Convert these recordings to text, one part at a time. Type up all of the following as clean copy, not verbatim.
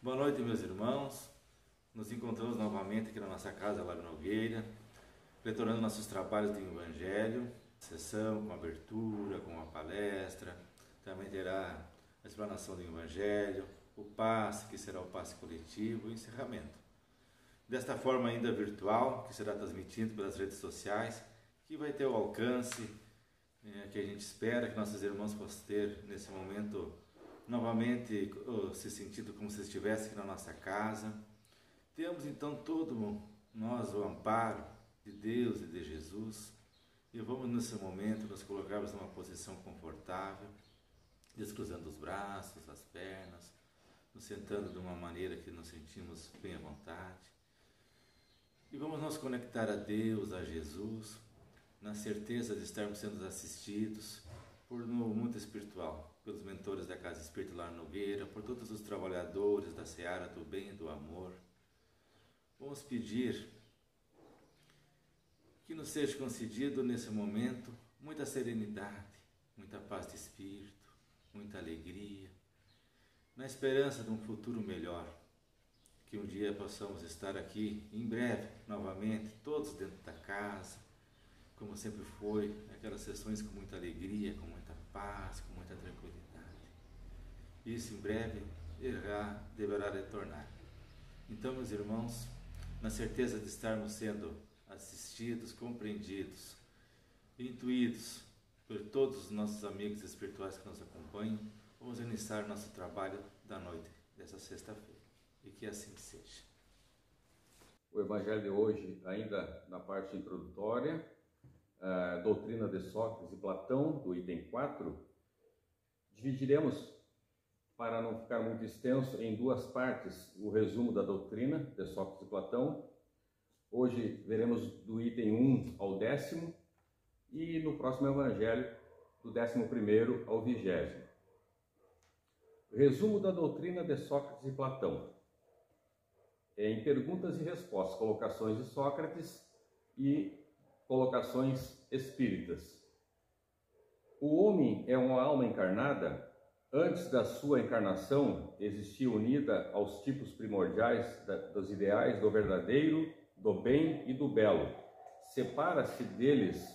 Boa noite, meus irmãos. Nos encontramos novamente aqui na nossa casa, lá na Nogueira, retornando nossos trabalhos do Evangelho, sessão com abertura, com uma palestra. Também terá a explanação do Evangelho, o passe, que será o passe coletivo, e o encerramento. Desta forma ainda virtual, que será transmitido pelas redes sociais, que vai ter o alcance que a gente espera que nossos irmãos possam ter nesse momento, novamente se sentindo como se estivesse aqui na nossa casa. Temos então todo nós o amparo de Deus e de Jesus, e vamos nesse momento nos colocarmos numa posição confortável, descruzando os braços, as pernas, nos sentando de uma maneira que nos sentimos bem à vontade. E vamos nos conectar a Deus, a Jesus, na certeza de estarmos sendo assistidos por no mundo espiritual, pelos mentores da Casa Espírita lá Nogueira, por todos os trabalhadores da seara do bem e do amor. Vamos pedir que nos seja concedido nesse momento muita serenidade, muita paz de espírito, muita alegria, na esperança de um futuro melhor, que um dia possamos estar aqui em breve, novamente, todos dentro da casa, como sempre foi, aquelas sessões com muita alegria, com muita paz, com muita tranquilidade. Isso em breve deverá retornar. Então, meus irmãos, na certeza de estarmos sendo assistidos, compreendidos, intuídos por todos os nossos amigos espirituais que nos acompanham, vamos iniciar nosso trabalho da noite dessa sexta-feira. E que assim seja. O Evangelho de hoje, ainda na parte introdutória, a doutrina de Sócrates e Platão, do item 4, dividiremos, para não ficar muito extenso, em duas partes o resumo da doutrina de Sócrates e Platão. Hoje veremos do item 1 ao 10º e no próximo Evangelho do 11º ao 20º. Resumo da doutrina de Sócrates e Platão. Em perguntas e respostas, colocações de Sócrates e colocações espíritas. O homem é uma alma encarnada. Antes da sua encarnação, existia unida aos tipos primordiais dos ideais do verdadeiro, do bem e do belo. Separa-se deles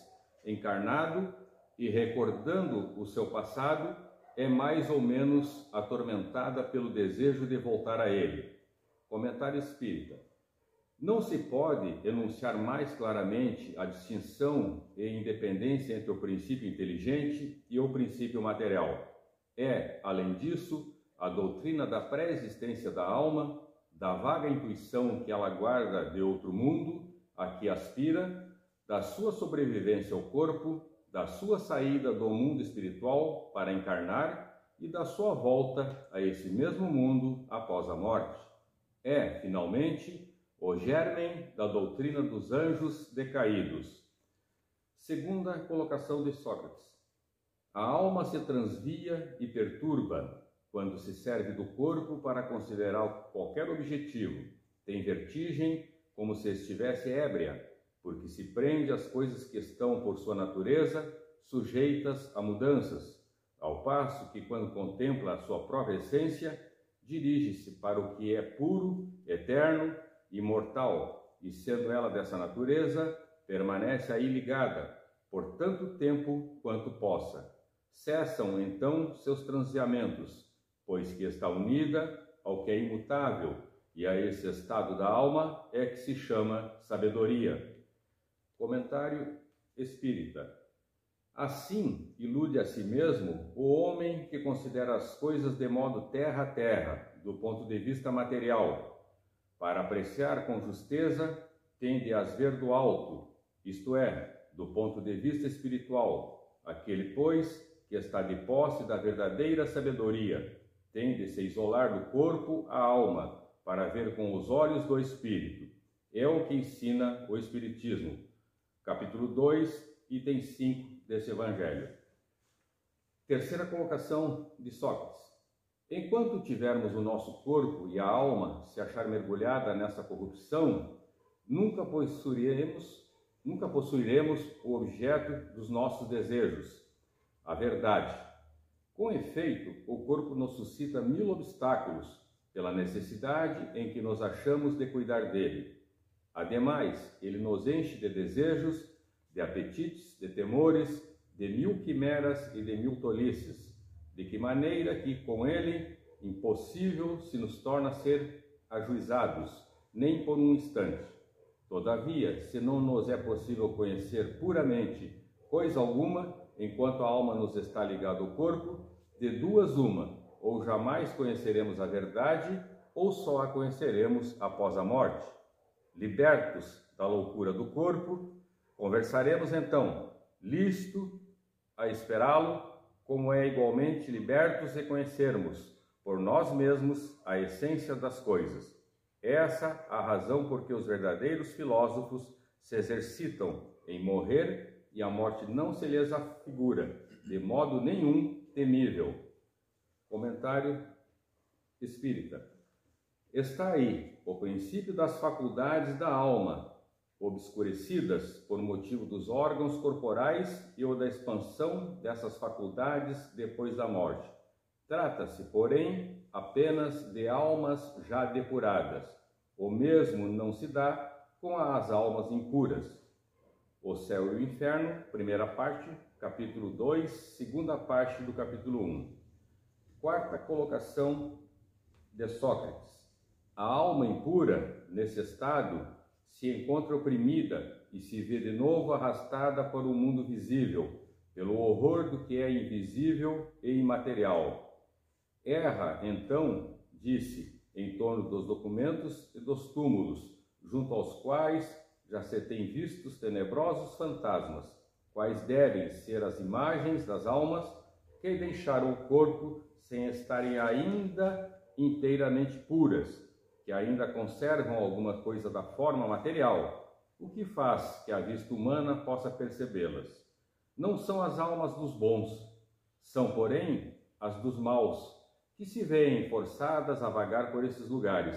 encarnado e, recordando o seu passado, é mais ou menos atormentada pelo desejo de voltar a ele. Comentário espírita. Não se pode enunciar mais claramente a distinção e independência entre o princípio inteligente e o princípio material. É, além disso, a doutrina da pré-existência da alma, da vaga intuição que ela guarda de outro mundo, a que aspira, da sua sobrevivência ao corpo, da sua saída do mundo espiritual para encarnar e da sua volta a esse mesmo mundo após a morte. É, finalmente, o germen da doutrina dos anjos decaídos. Segunda colocação de Sócrates. A alma se transvia e perturba quando se serve do corpo para considerar qualquer objetivo. Tem vertigem como se estivesse ébria, porque se prende às coisas que estão, por sua natureza, sujeitas a mudanças, ao passo que, quando contempla a sua própria essência, dirige-se para o que é puro, eterno, imortal, e sendo ela dessa natureza, permanece aí ligada, por tanto tempo quanto possa. Cessam então seus transeamentos, pois que está unida ao que é imutável, e a esse estado da alma é que se chama sabedoria. Comentário espírita. Assim ilude a si mesmo o homem que considera as coisas de modo terra a terra, do ponto de vista material. Para apreciar com justeza, tende a as ver do alto, isto é, do ponto de vista espiritual. Aquele, pois, que está de posse da verdadeira sabedoria, tende a se isolar do corpo à alma, para ver com os olhos do espírito. É o que ensina o Espiritismo. Capítulo 2, item 5 desse Evangelho. Terceira colocação de Sócrates. Enquanto tivermos o nosso corpo e a alma se achar mergulhada nessa corrupção, nunca possuiremos o objeto dos nossos desejos, a verdade. Com efeito, o corpo nos suscita 1000 obstáculos, pela necessidade em que nos achamos de cuidar dele. Ademais, ele nos enche de desejos, de apetites, de temores, de 1000 quimeras e de 1000 tolices, de que maneira que com ele impossível se nos torna ser ajuizados, nem por um instante. Todavia, se não nos é possível conhecer puramente coisa alguma, enquanto a alma nos está ligada ao corpo, de duas uma, ou jamais conheceremos a verdade, ou só a conheceremos após a morte. Libertos da loucura do corpo, conversaremos então, listo a esperá-lo, como é igualmente libertos de conhecermos, por nós mesmos, a essência das coisas. Essa a razão por que os verdadeiros filósofos se exercitam em morrer e a morte não se lhes afigura, de modo nenhum temível. Comentário espírita. Está aí o princípio das faculdades da alma, obscurecidas por motivo dos órgãos corporais e ou da expansão dessas faculdades depois da morte. Trata-se, porém, apenas de almas já depuradas. O mesmo não se dá com as almas impuras. O céu e o inferno, primeira parte, capítulo 2, segunda parte do capítulo 1. Quarta colocação de Sócrates. A alma impura, nesse estado, se encontra oprimida e se vê de novo arrastada para o mundo visível, pelo horror do que é invisível e imaterial. Erra, então, disse, em torno dos documentos e dos túmulos, junto aos quais já se tem visto os tenebrosos fantasmas, quais devem ser as imagens das almas que deixaram o corpo sem estarem ainda inteiramente puras, que ainda conservam alguma coisa da forma material, o que faz que a vista humana possa percebê-las. Não são as almas dos bons, são, porém, as dos maus, que se veem forçadas a vagar por esses lugares,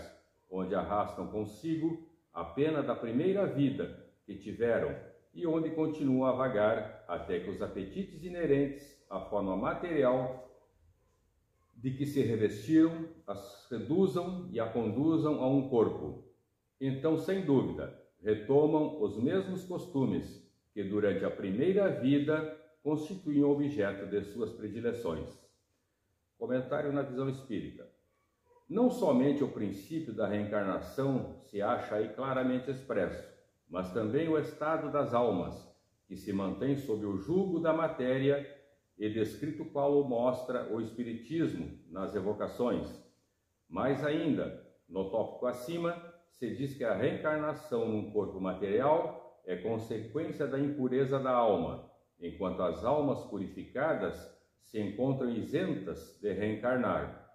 onde arrastam consigo a pena da primeira vida que tiveram e onde continuam a vagar até que os apetites inerentes à forma material de que se revestiram, as reduzam e a conduzam a um corpo. Então, sem dúvida, retomam os mesmos costumes que durante a primeira vida constituíam objeto de suas predileções. Comentário na visão espírita. Não somente o princípio da reencarnação se acha aí claramente expresso, mas também o estado das almas, que se mantém sob o jugo da matéria e descrito qual o mostra o Espiritismo nas evocações. Mais ainda, no tópico acima, se diz que a reencarnação num corpo material é consequência da impureza da alma, enquanto as almas purificadas se encontram isentas de reencarnar.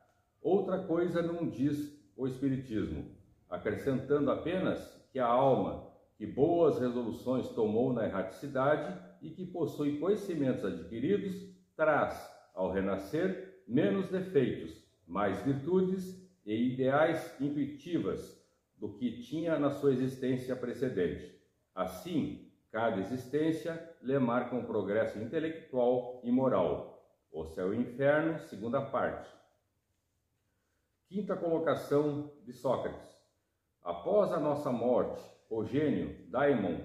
Outra coisa não diz o Espiritismo, acrescentando apenas que a alma, que boas resoluções tomou na erraticidade e que possui conhecimentos adquiridos, traz, ao renascer, menos defeitos, mais virtudes e ideais intuitivas do que tinha na sua existência precedente. Assim, cada existência lhe marca um progresso intelectual e moral. O céu e o inferno, segunda parte. Quinta colocação de Sócrates. Após a nossa morte, o gênio, daimon,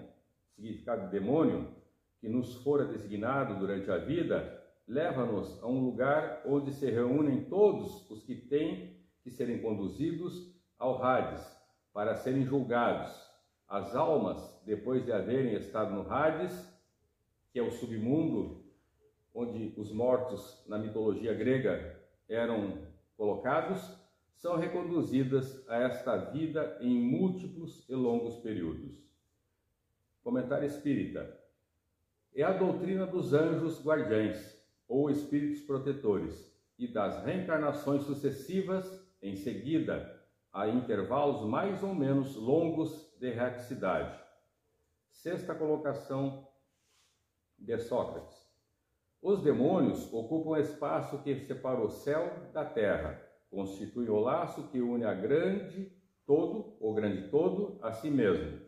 significado de demônio, que nos fora designado durante a vida, leva-nos a um lugar onde se reúnem todos os que têm que serem conduzidos ao Hades, para serem julgados. As almas, depois de haverem estado no Hades, que é o submundo, onde os mortos na mitologia grega eram colocados, são reconduzidas a esta vida em múltiplos e longos períodos. Comentário espírita. É a doutrina dos anjos guardiães, ou espíritos protetores, e das reencarnações sucessivas, em seguida, a intervalos mais ou menos longos de erraticidade. Sexta colocação de Sócrates. Os demônios ocupam o espaço que separa o céu da terra, constituem o laço que une o grande todo, a si mesmo,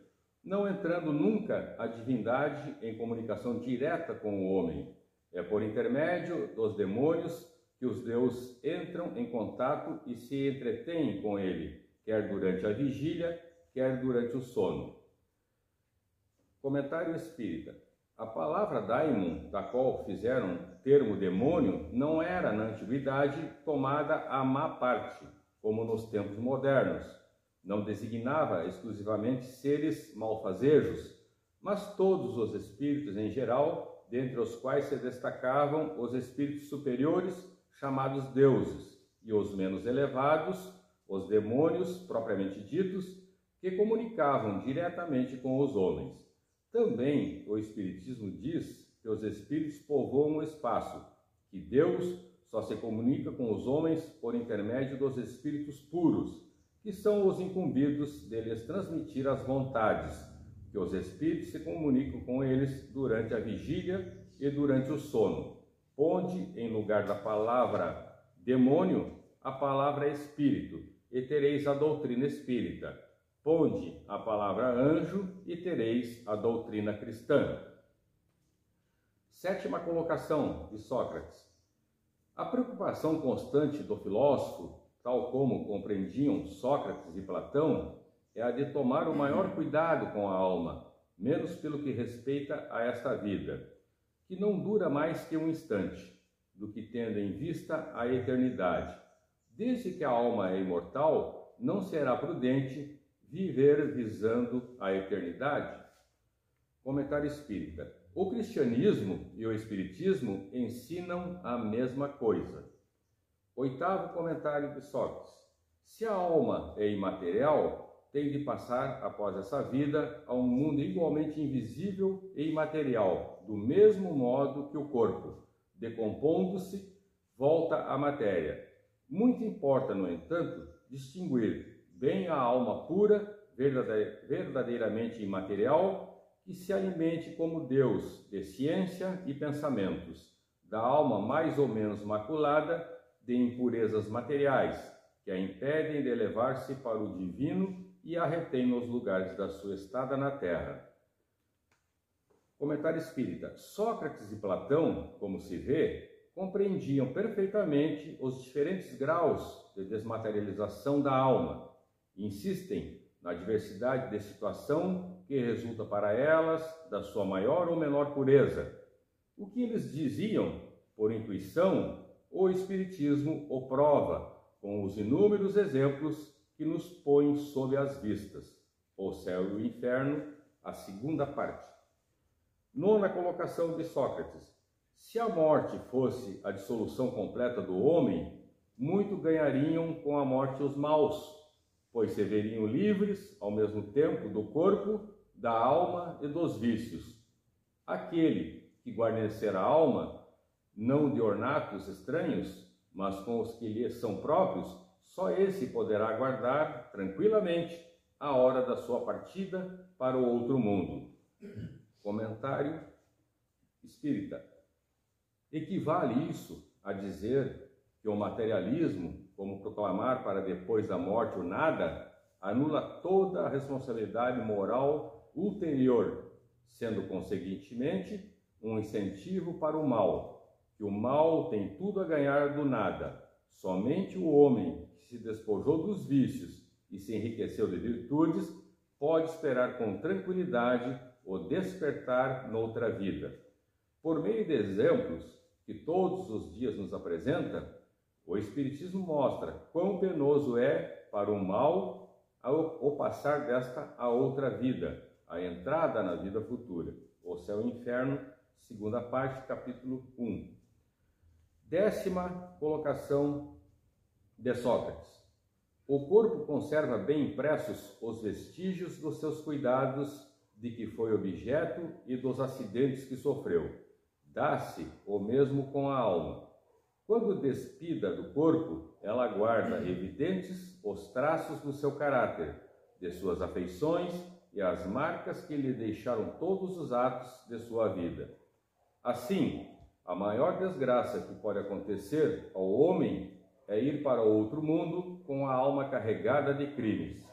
não entrando nunca a divindade em comunicação direta com o homem. É por intermédio dos demônios que os deuses entram em contato e se entretêm com ele, quer durante a vigília, quer durante o sono. Comentário espírita. A palavra daimon, da qual fizeram termo demônio, não era na antiguidade tomada à má parte, como nos tempos modernos. Não designava exclusivamente seres malfazejos, mas todos os espíritos em geral, dentre os quais se destacavam os espíritos superiores, chamados deuses, e os menos elevados, os demônios propriamente ditos, que comunicavam diretamente com os homens. Também o Espiritismo diz que os espíritos povoam o espaço, que Deus só se comunica com os homens por intermédio dos espíritos puros, que são os incumbidos de lhes transmitir as vontades, que os espíritos se comunicam com eles durante a vigília e durante o sono, onde, em lugar da palavra demônio, a palavra espírito, e tereis a doutrina espírita. Ponde a palavra anjo e tereis a doutrina cristã. Sétima colocação de Sócrates. A preocupação constante do filósofo, tal como compreendiam Sócrates e Platão, é a de tomar o maior cuidado com a alma, menos pelo que respeita a esta vida, que não dura mais que um instante, do que tendo em vista a eternidade. Desde que a alma é imortal, não será prudente viver visando a eternidade. Comentário espírita. O cristianismo e o espiritismo ensinam a mesma coisa. Oitavo comentário de Sócrates. Se a alma é imaterial, tem de passar após essa vida a um mundo igualmente invisível e imaterial, do mesmo modo que o corpo, decompondo-se, volta à matéria. Muito importa, no entanto, distinguir bem a alma pura, verdadeiramente imaterial, que se alimente como Deus de ciência e pensamentos, da alma mais ou menos maculada de impurezas materiais, que a impedem de elevar-se para o divino e a retém nos lugares da sua estada na terra. Comentário espírita. Sócrates e Platão, como se vê, compreendiam perfeitamente os diferentes graus de desmaterialização da alma. Insistem na diversidade de situação que resulta para elas da sua maior ou menor pureza. O que eles diziam por intuição, o Espiritismo o prova com os inúmeros exemplos que nos põem sob as vistas. O céu e o inferno, a segunda parte. Nona colocação de Sócrates. Se a morte fosse a dissolução completa do homem, muito ganhariam com a morte os maus, pois se veriam livres, ao mesmo tempo, do corpo, da alma e dos vícios. Aquele que guarnecer a alma, não de ornatos estranhos, mas com os que lhe são próprios, só esse poderá aguardar tranquilamente a hora da sua partida para o outro mundo. Comentário espírita. Equivale isso a dizer que o materialismo, como proclamar para depois da morte o nada, anula toda a responsabilidade moral ulterior, sendo conseguintemente um incentivo para o mal, que o mal tem tudo a ganhar do nada. Somente o homem que se despojou dos vícios e se enriqueceu de virtudes pode esperar com tranquilidade o despertar noutra vida. Por meio de exemplos que todos os dias nos apresenta, o Espiritismo mostra quão penoso é para o mal o passar desta a outra vida, a entrada na vida futura. O céu e o inferno, segunda parte, capítulo 1. Décima colocação de Sócrates. O corpo conserva bem impressos os vestígios dos seus cuidados de que foi objeto e dos acidentes que sofreu. Dá-se o mesmo com a alma. Quando despida do corpo, ela guarda evidentes os traços do seu caráter, de suas afeições e as marcas que lhe deixaram todos os atos de sua vida. Assim, a maior desgraça que pode acontecer ao homem é ir para outro mundo com a alma carregada de crimes.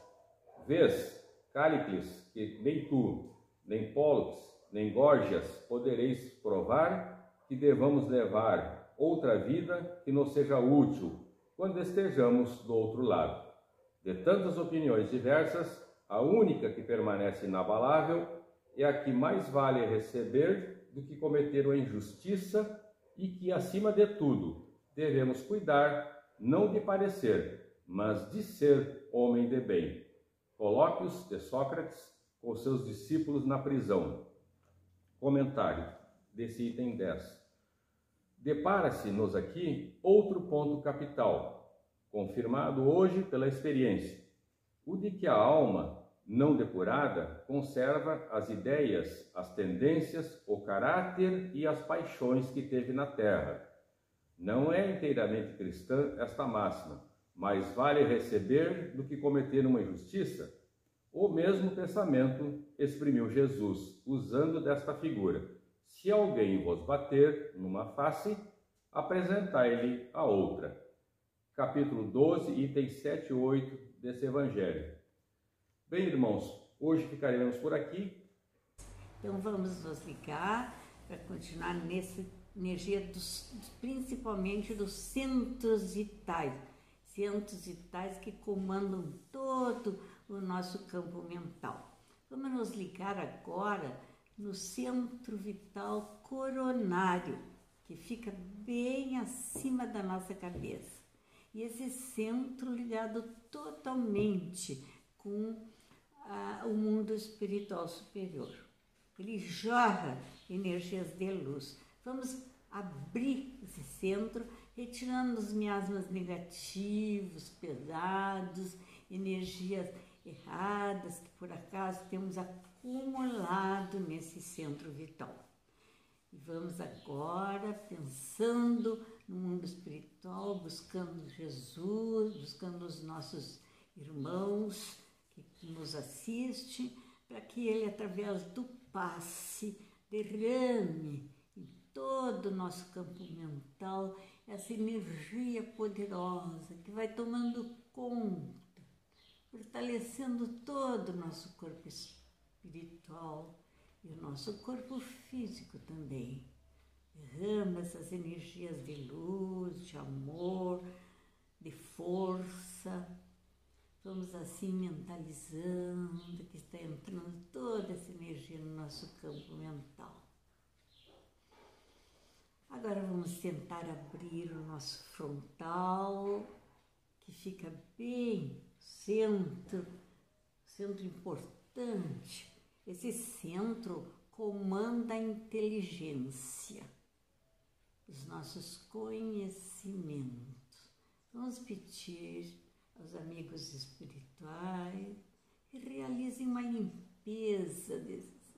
Vês, Cállicles, que nem tu, nem Pólux, nem Górgias podereis provar que devamos levar outra vida que nos seja útil quando estejamos do outro lado. De tantas opiniões diversas, a única que permanece inabalável é a que mais vale receber do que cometer uma injustiça e que, acima de tudo, devemos cuidar não de parecer, mas de ser homem de bem. Colóquios de Sócrates com seus discípulos na prisão. Comentário desse item 10. Depara-se-nos aqui outro ponto capital, confirmado hoje pela experiência, o de que a alma não depurada conserva as ideias, as tendências, o caráter e as paixões que teve na terra. Não é inteiramente cristã esta máxima, mas vale receber do que cometer uma injustiça? O mesmo pensamento exprimiu Jesus, usando desta figura: se alguém vos bater numa face, apresentai-lhe a outra. Capítulo 12, itens 7 e 8 desse Evangelho. Bem, irmãos, hoje ficaremos por aqui. Então vamos nos ligar para continuar nessa energia principalmente dos centros vitais que comandam todo o nosso campo mental. Vamos nos ligar agora no centro vital coronário, que fica bem acima da nossa cabeça. E esse centro ligado totalmente com o mundo espiritual superior. Ele jorra energias de luz. Vamos abrir esse centro, retirando os miasmas negativos, pesados, energias erradas que por acaso temos acumulado nesse centro vital. E vamos agora pensando no mundo espiritual, buscando Jesus, buscando os nossos irmãos que nos assistem, para que ele, através do passe, derrame em todo o nosso campo mental essa energia poderosa que vai tomando conta, fortalecendo todo o nosso corpo espiritual e o nosso corpo físico também. Derrama essas energias de luz, de amor, de força. Vamos assim mentalizando que está entrando toda essa energia no nosso campo mental. Agora vamos tentar abrir o nosso frontal, que fica bem centro importante. Esse centro comanda a inteligência, os nossos conhecimentos. Vamos pedir aos amigos espirituais que realizem uma limpeza desses,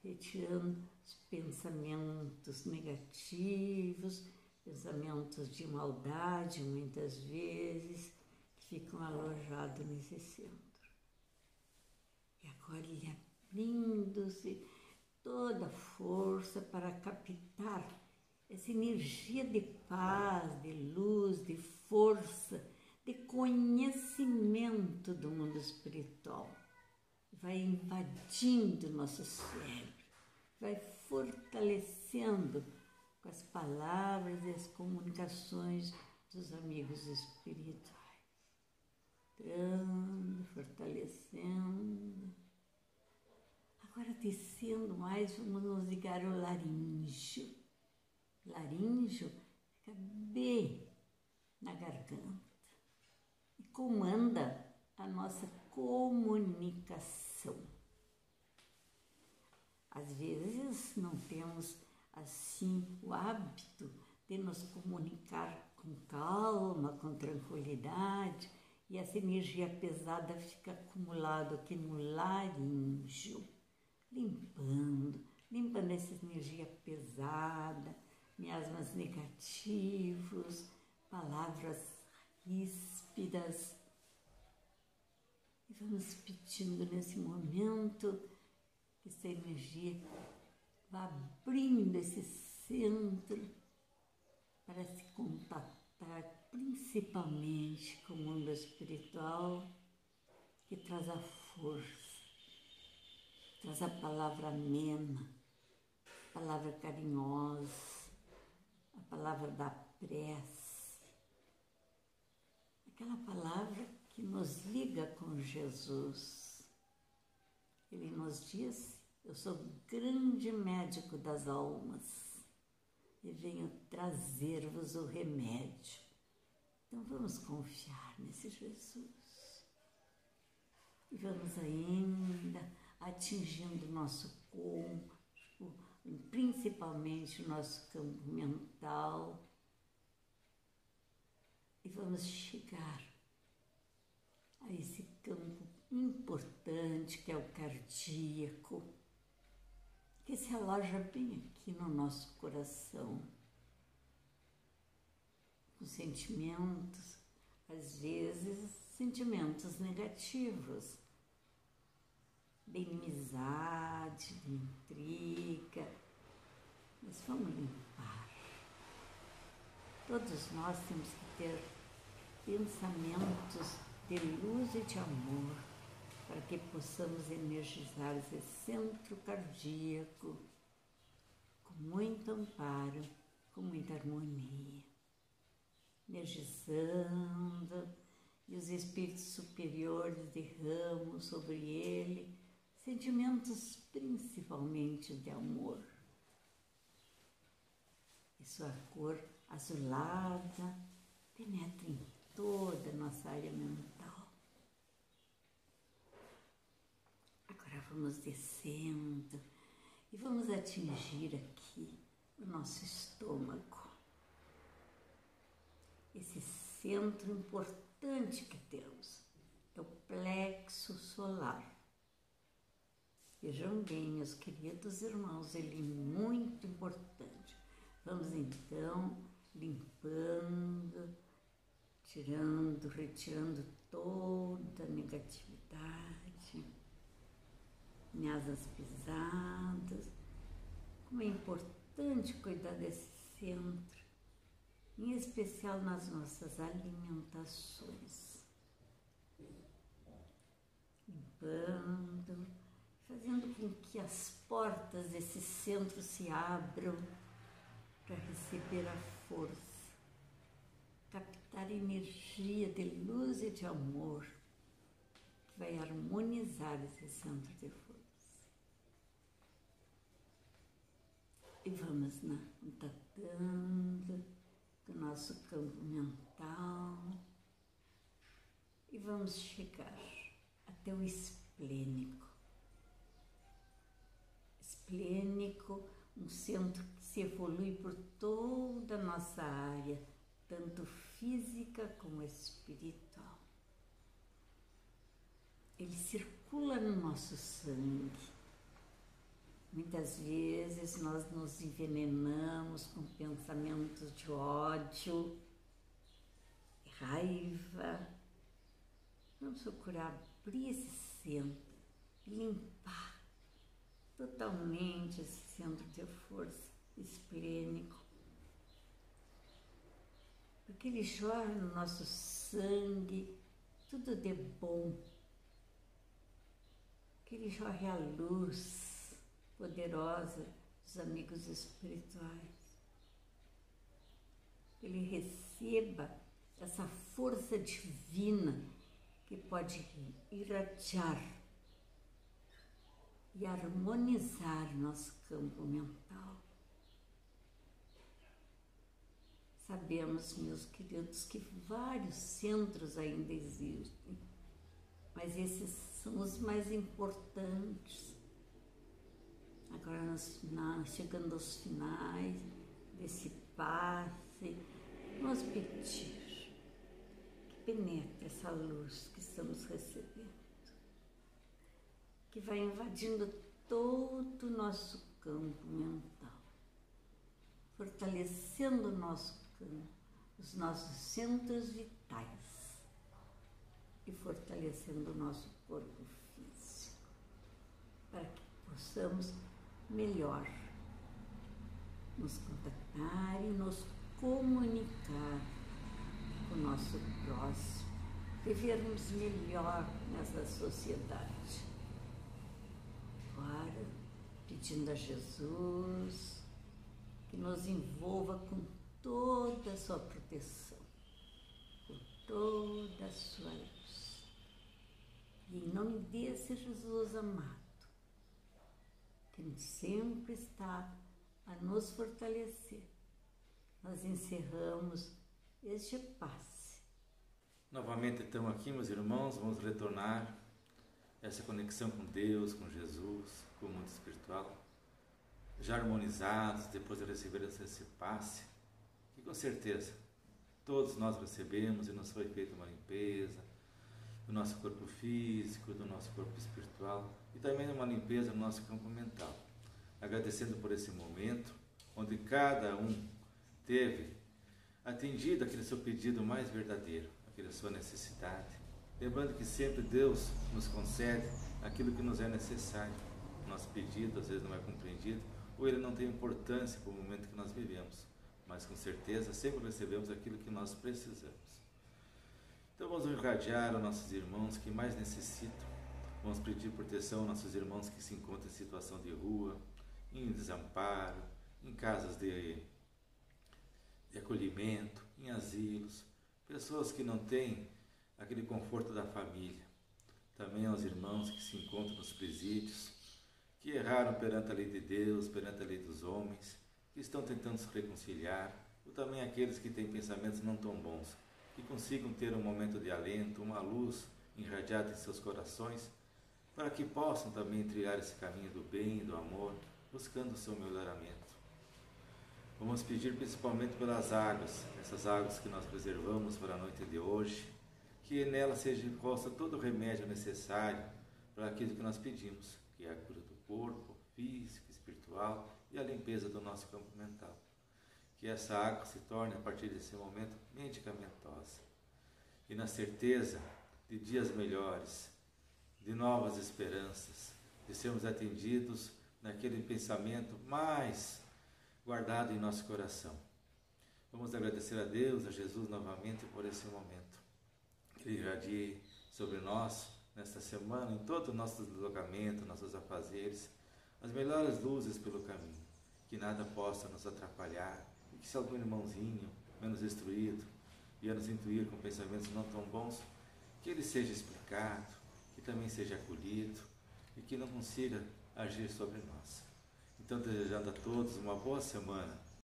retirando os pensamentos negativos, pensamentos de maldade, muitas vezes, que ficam alojados nesse centro. E agora ele abrindo-se toda a força para captar essa energia de paz, de luz, de força, de conhecimento do mundo espiritual. Vai invadindo o nosso cérebro, vai fortalecendo com as palavras e as comunicações dos amigos espirituais. Entrando, fortalecendo. Agora, descendo mais, vamos nos ligar ao laríngeo. O laríngeo fica bem na garganta e comanda a nossa comunicação. Às vezes não temos assim o hábito de nos comunicar com calma, com tranquilidade, e essa energia pesada fica acumulada aqui no laríngeo, limpando essa energia pesada, miasmas negativos, palavras ríspidas. E vamos pedindo nesse momento que essa energia vá abrindo esse centro para se contatar principalmente com o mundo espiritual, que traz a força, traz a palavra amena, a palavra carinhosa, a palavra da prece, aquela palavra que nos liga com Jesus. Ele nos diz: eu sou o grande médico das almas e venho trazer-vos o remédio. Então vamos confiar nesse Jesus. E vamos ainda atingindo o nosso corpo, principalmente o nosso campo mental. E vamos chegar a esse campo importante que é o cardíaco, que se aloja bem aqui no nosso coração. Os sentimentos, às vezes, sentimentos negativos, de inimizade, de intriga, mas vamos limpar. Todos nós temos que ter pensamentos de luz e de amor, para que possamos energizar esse centro cardíaco com muito amparo, com muita harmonia, energizando, e os espíritos superiores derramam sobre ele sentimentos principalmente de amor. E sua cor azulada penetra em toda a nossa área mental. Agora vamos descendo e vamos atingir aqui o nosso estômago. Esse centro importante que temos é o plexo solar. Vejam bem, meus queridos irmãos, ele é muito importante. Vamos então limpando, tirando, retirando toda a negatividade, asas pisadas. Como é importante cuidar desse centro, em especial nas nossas alimentações. Limpando, fazendo com que as portas desse centro se abram para receber a força, captar energia de luz e de amor que vai harmonizar esse centro de força. E vamos contatando do nosso campo mental e vamos chegar até o esplênico. Esplênico, um centro que se evolui por toda a nossa área, tanto física como espiritual. Ele circula no nosso sangue. Muitas vezes nós nos envenenamos com pensamentos de ódio, raiva. Vamos procurar abrir esse centro, limpar totalmente esse centro de força esplênico, porque ele jorra no nosso sangue tudo de bom, que ele jorre a luz poderosa dos amigos espirituais, que ele receba essa força divina que pode irradiar e harmonizar nosso campo mental. Sabemos, meus queridos, que vários centros ainda existem, mas esses são os mais importantes. Agora nós chegando aos finais desse passe, vamos pedir que penetre essa luz que estamos recebendo, que vai invadindo todo o nosso campo mental, fortalecendo o nosso campo, os nossos centros vitais e fortalecendo o nosso corpo físico, para que possamos melhor nos contactar e nos comunicar com o nosso próximo, vivermos melhor nessa sociedade. Agora, pedindo a Jesus que nos envolva com toda a sua proteção, por toda a sua luz. E em nome desse Jesus amado, que sempre está a nos fortalecer, nós encerramos este passe. Novamente estamos aqui, meus irmãos, vamos retornar essa conexão com Deus, com Jesus, com o mundo espiritual, já harmonizados, depois de receber esse passe, que com certeza todos nós recebemos e nos foi feita uma limpeza do nosso corpo físico, do nosso corpo espiritual e também uma limpeza no nosso campo mental. Agradecendo por esse momento, onde cada um teve atendido aquele seu pedido mais verdadeiro, aquela sua necessidade. Lembrando que sempre Deus nos concede aquilo que nos é necessário. Nosso pedido às vezes não é compreendido, ou ele não tem importância para o momento que nós vivemos, mas com certeza sempre recebemos aquilo que nós precisamos. Então vamos irradiar aos nossos irmãos que mais necessitam, vamos pedir proteção aos nossos irmãos que se encontram em situação de rua, em desamparo, em casas de acolhimento, em asilos, pessoas que não têm aquele conforto da família. Também aos irmãos que se encontram nos presídios, que erraram perante a lei de Deus, perante a lei dos homens, que estão tentando se reconciliar, ou também aqueles que têm pensamentos não tão bons, que consigam ter um momento de alento, uma luz irradiada em seus corações, para que possam também trilhar esse caminho do bem e do amor, buscando o seu melhoramento. Vamos pedir principalmente pelas águas, essas águas que nós reservamos para a noite de hoje, que nela seja posto todo o remédio necessário para aquilo que nós pedimos, que é a cura do corpo, físico, espiritual e a limpeza do nosso campo mental. Que essa água se torne, a partir desse momento, medicamentosa. E na certeza de dias melhores, de novas esperanças, de sermos atendidos naquele pensamento mais guardado em nosso coração. Vamos agradecer a Deus, a Jesus novamente por esse momento. Que Ele irradie sobre nós nesta semana, em todo o nosso deslocamento, nossos afazeres, as melhores luzes pelo caminho, que nada possa nos atrapalhar e que se algum irmãozinho menos instruído ia nos intuir com pensamentos não tão bons, que ele seja explicado, que também seja acolhido e que não consiga agir sobre nós. Então, desejando a todos uma boa semana,